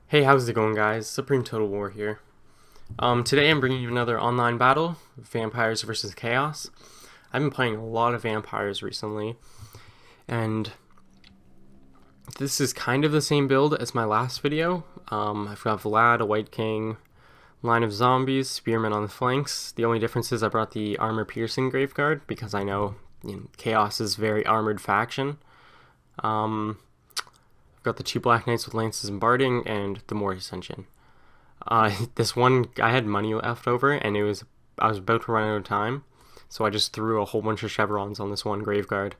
Hey, how's it going, guys? Supreme Total War here. Today I'm bringing you another online battle, Vampires versus Chaos. I've been playing a lot of Vampires recently, and this is kind of the same build as my last video. I've got Vlad, a White King, line of zombies, spearmen on the flanks. The only difference is I brought the armor-piercing Graveguard, because I know, Chaos is a very armored faction. I've got the two Black Knights with lances and barding, and the Mortis engine. This one, I had money left over, and I was about to run out of time, so I just threw a whole bunch of chevrons on this one Graveguard.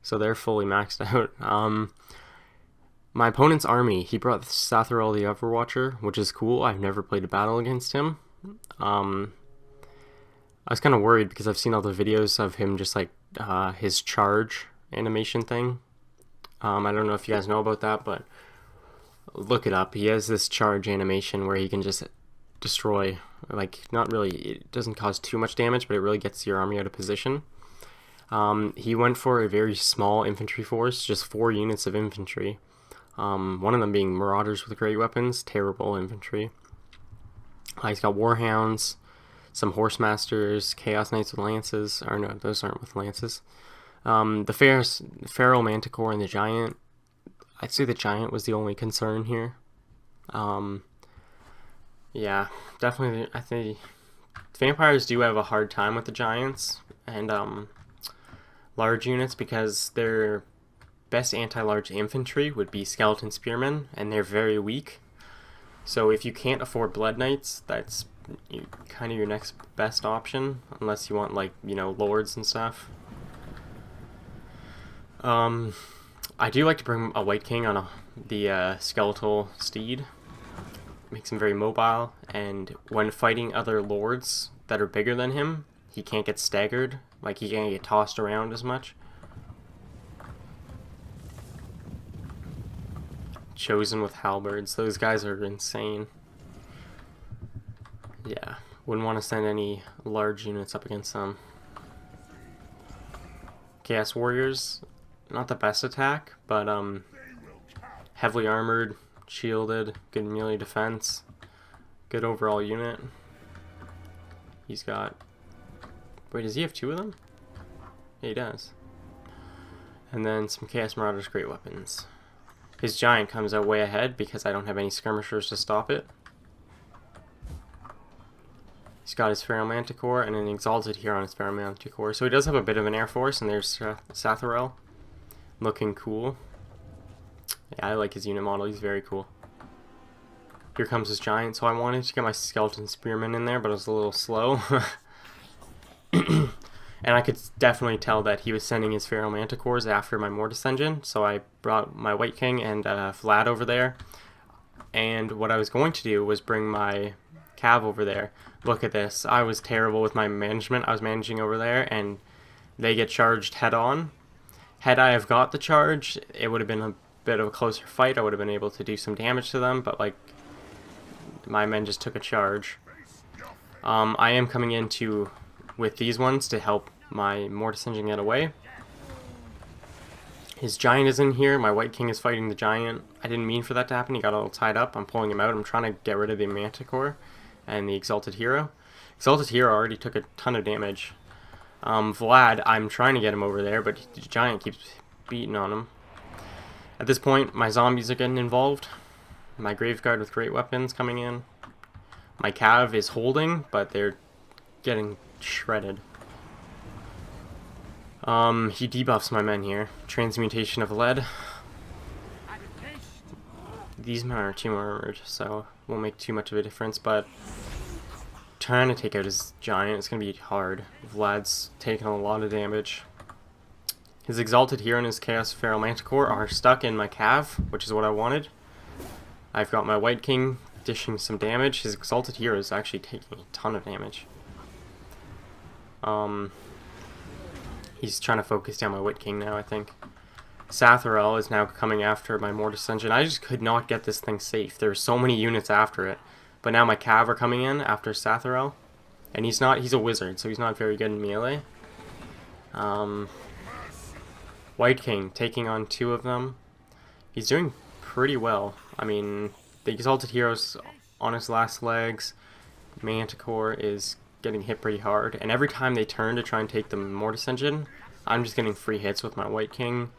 So they're fully maxed out. My opponent's army, he brought Satharel the Overwatcher, which is cool. I've never played a battle against him. I was kind of worried because I've seen all the videos of him just like his charge animation thing. I don't know if you guys know about that, but look it up. He has this charge animation where he can just destroy, like, not really, it doesn't cause too much damage, but it really gets your army out of position. He went for a very small infantry force, just 4 units of infantry. One of them being Marauders with great weapons, terrible infantry. He's got Warhounds, some Horsemasters, Chaos Knights with lances, or no, those aren't with lances. The Feral Manticore and the Giant, I'd say the Giant was the only concern here. Yeah, definitely, I think Vampires do have a hard time with the Giants and large units because their best anti-large infantry would be Skeleton Spearmen, and they're very weak. So if you can't afford Blood Knights, that's kind of your next best option, unless you want, like, Lords and stuff. I do like to bring a White King on the skeletal steed. Makes him very mobile, and when fighting other lords that are bigger than him, he can't get staggered, like he can't get tossed around as much. Chosen with halberds, those guys are insane. Yeah, wouldn't want to send any large units up against them. Chaos Warriors, not the best attack, but heavily armored, shielded, good melee defense, good overall unit. He's got, wait, does he have 2 of them? Yeah, he does. And then some Chaos Marauders great weapons. His Giant comes out way ahead because I don't have any skirmishers to stop it. He's got his Feral Manticore and an Exalted here on his Feral Manticore, so he does have a bit of an air force, and there's Satharel. Looking cool. Yeah, I like his unit model, he's very cool. Here comes his Giant, so I wanted to get my Skeleton Spearman in there, but it was a little slow. And I could definitely tell that he was sending his Feral Manticores after my Mortis engine, so I brought my White King and Vlad over there. And what I was going to do was bring my Cav over there. Look at this, I was terrible with my management. I was managing over there, and they get charged head on. Had I have got the charge, it would have been a bit of a closer fight. I would have been able to do some damage to them, but, like, my men just took a charge. I am coming in with these ones to help my Mortis engine get away. His Giant is in here. My White King is fighting the Giant. I didn't mean for that to happen. He got a little tied up. I'm pulling him out. I'm trying to get rid of the Manticore and the Exalted Hero. Exalted Hero already took a ton of damage. Vlad, I'm trying to get him over there, but the Giant keeps beating on him. At this point, my zombies are getting involved. My Graveguard with great weapons coming in. My Cav is holding, but they're getting shredded. He debuffs my men here. Transmutation of lead. These men are too armored, so won't make too much of a difference, but trying to take out his Giant is going to be hard. Vlad's taking a lot of damage. His Exalted Hero and his Chaos Feral Manticore are stuck in my Cav, which is what I wanted. I've got my White King dishing some damage. His Exalted Hero is actually taking a ton of damage. He's trying to focus down my White King now, I think. Satharel is now coming after my Mortis engine. I just could not get this thing safe. There were so many units after it. But now my Cav are coming in after Satharel. And he's a wizard, so he's not very good in melee. White King taking on 2 of them. He's doing pretty well. I mean, The Exalted Hero's on his last legs. Manticore is getting hit pretty hard, and every time they turn to try and take the Mortis Engine, I'm just getting free hits with my White King.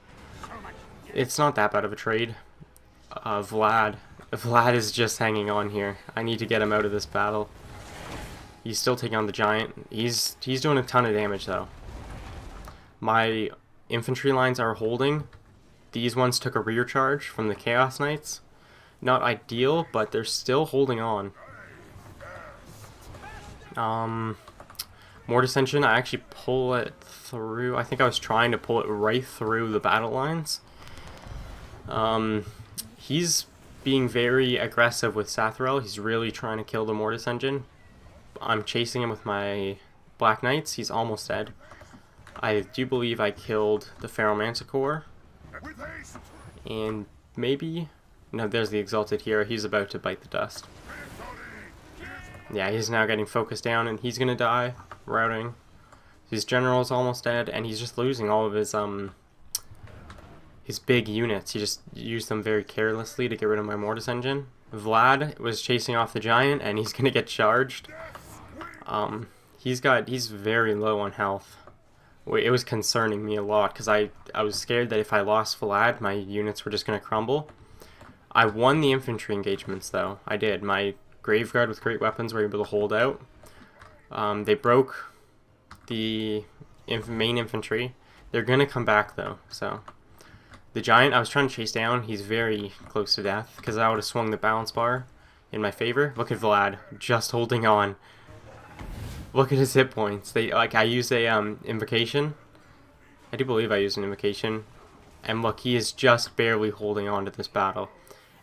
It's not that bad of a trade. Vlad is just hanging on here. I need to get him out of this battle. He's still taking on the Giant. He's doing a ton of damage though. My infantry lines are holding. These ones took a rear charge from the Chaos Knights. Not ideal, but they're still holding on. Mortis Engine, I actually pull it through. I think I was trying to pull it right through the battle lines. He's being very aggressive with Sathrel. He's really trying to kill the Mortis Engine. I'm chasing him with my Black Knights. He's almost dead. I do believe I killed the Pharaoh Manticore. And maybe... No, there's the Exalted Hero. He's about to bite the dust. Yeah, he's now getting focused down, and he's gonna die. Routing. His general's almost dead, and he's just losing all of his big units. He just used them very carelessly to get rid of my Mortis Engine. Vlad was chasing off the Giant, and he's gonna get charged. He's very low on health. It was concerning me a lot, because I was scared that if I lost Vlad, my units were just gonna crumble. I won the infantry engagements, though. I did. My Graveguard with great weapons were able to hold out. They broke the main infantry. They're going to come back, though. So the Giant, I was trying to chase down. He's very close to death, because I would have swung the balance bar in my favor. Look at Vlad, just holding on. Look at his hit points. I used a invocation. I do believe I used an invocation. And look, he is just barely holding on to this battle.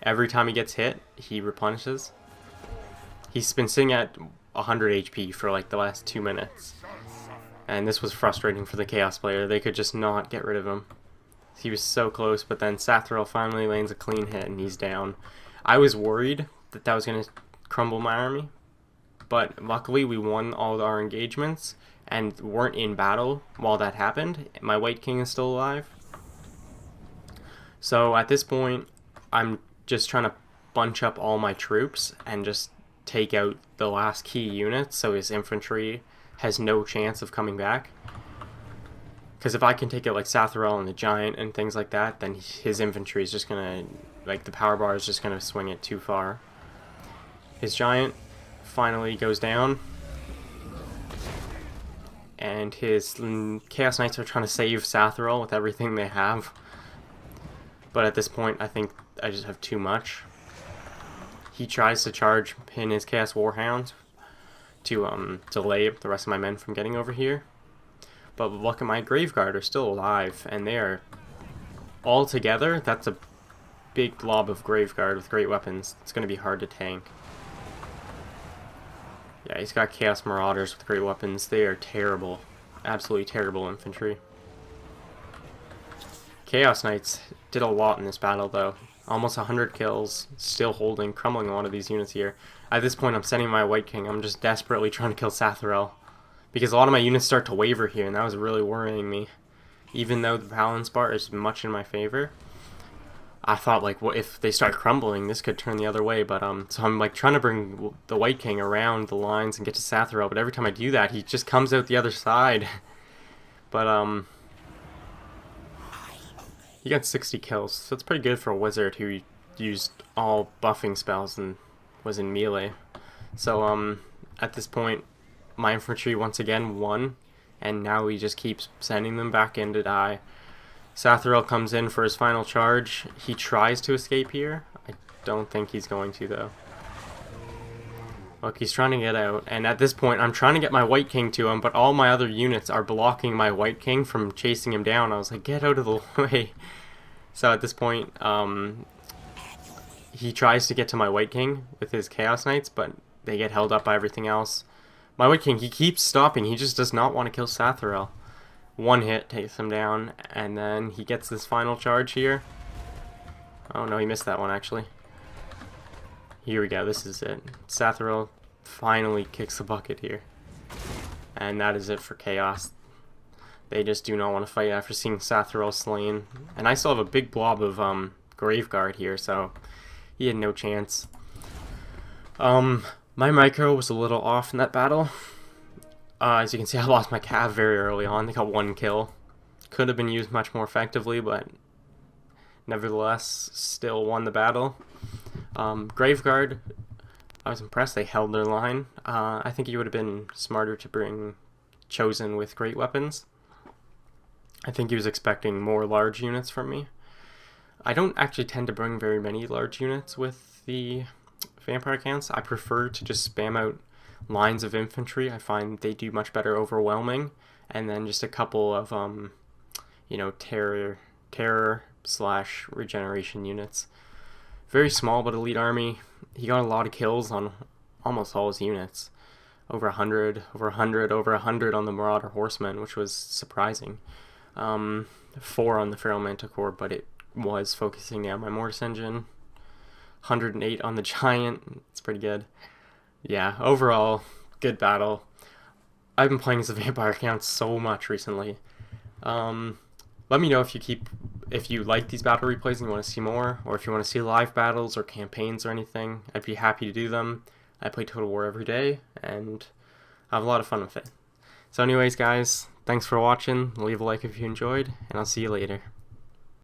Every time he gets hit, he replenishes. He's been sitting at 100 HP for like the last 2 minutes. And this was frustrating for the Chaos player. They could just not get rid of him. He was so close, but then Sathrel finally lands a clean hit and he's down. I was worried that that was going to crumble my army. But luckily we won all our engagements and weren't in battle while that happened. My White King is still alive. So at this point, I'm just trying to bunch up all my troops and just take out the last key units so his infantry has no chance of coming back. Because if I can take out like Sathrel and the Giant and things like that, then his infantry is just gonna, like the power bar is just gonna swing it too far. His Giant finally goes down, and his Chaos Knights are trying to save Sathrel with everything they have. But at this point, I think I just have too much. He tries to charge in his Chaos Warhound to delay the rest of my men from getting over here. But look at my Graveguard are still alive, and they are all together. That's a big blob of Graveguard with great weapons. It's going to be hard to tank. Yeah, he's got Chaos Marauders with great weapons. They are terrible. Absolutely terrible infantry. Chaos Knights did a lot in this battle, though. Almost 100 kills, still holding, crumbling a lot of these units here. At this point, I'm sending my White King. I'm just desperately trying to kill Sathrel, because a lot of my units start to waver here, and that was really worrying me. Even though the balance bar is much in my favor, I thought, like, what if they start crumbling, this could turn the other way. But so I'm like trying to bring the White King around the lines and get to Sathrel, but every time I do that, he just comes out the other side. But he got 60 kills, so it's pretty good for a wizard who used all buffing spells and was in melee. So at this point, my infantry once again won, and now we just keep sending them back in to die. Sathrel comes in for his final charge. He tries to escape here. I don't think he's going to, though. Look, he's trying to get out, and at this point, I'm trying to get my White King to him, but all my other units are blocking my White King from chasing him down. I was like, get out of the way. So at this point, he tries to get to my White King with his Chaos Knights, but they get held up by everything else. My White King, he keeps stopping. He just does not want to kill Sathrel. One hit takes him down, and then he gets this final charge here. Oh no, he missed that one, actually. Here we go, this is it. Sathrel finally kicks the bucket here. And that is it for Chaos. They just do not want to fight after seeing Sathrel slain. And I still have a big blob of Graveguard here, so he had no chance. Um, my micro was a little off in that battle. As you can see, I lost my cav very early on. They got one kill. Could have been used much more effectively, but nevertheless, still won the battle. Graveguard, I was impressed. They held their line. I think it would have been smarter to bring Chosen with great weapons. I think he was expecting more large units from me. I don't actually tend to bring very many large units with the vampire counts. I prefer to just spam out lines of infantry. I find they do much better overwhelming, and then just a couple of terror slash regeneration units. Very small but elite army. He got a lot of kills on almost all his units. Over 100, over 100, over 100 on the Marauder Horsemen, which was surprising. 4 on the Feral Manticore, but it was focusing down my Mortis Engine. 108 on the Giant. It's pretty good. Yeah, overall, good battle. I've been playing as a vampire account so much recently. Let me know if you like these battle replays and you want to see more, or if you want to see live battles or campaigns or anything. I'd be happy to do them. I play Total War every day, and I have a lot of fun with it. So anyways, guys, thanks for watching. Leave a like if you enjoyed, and I'll see you later.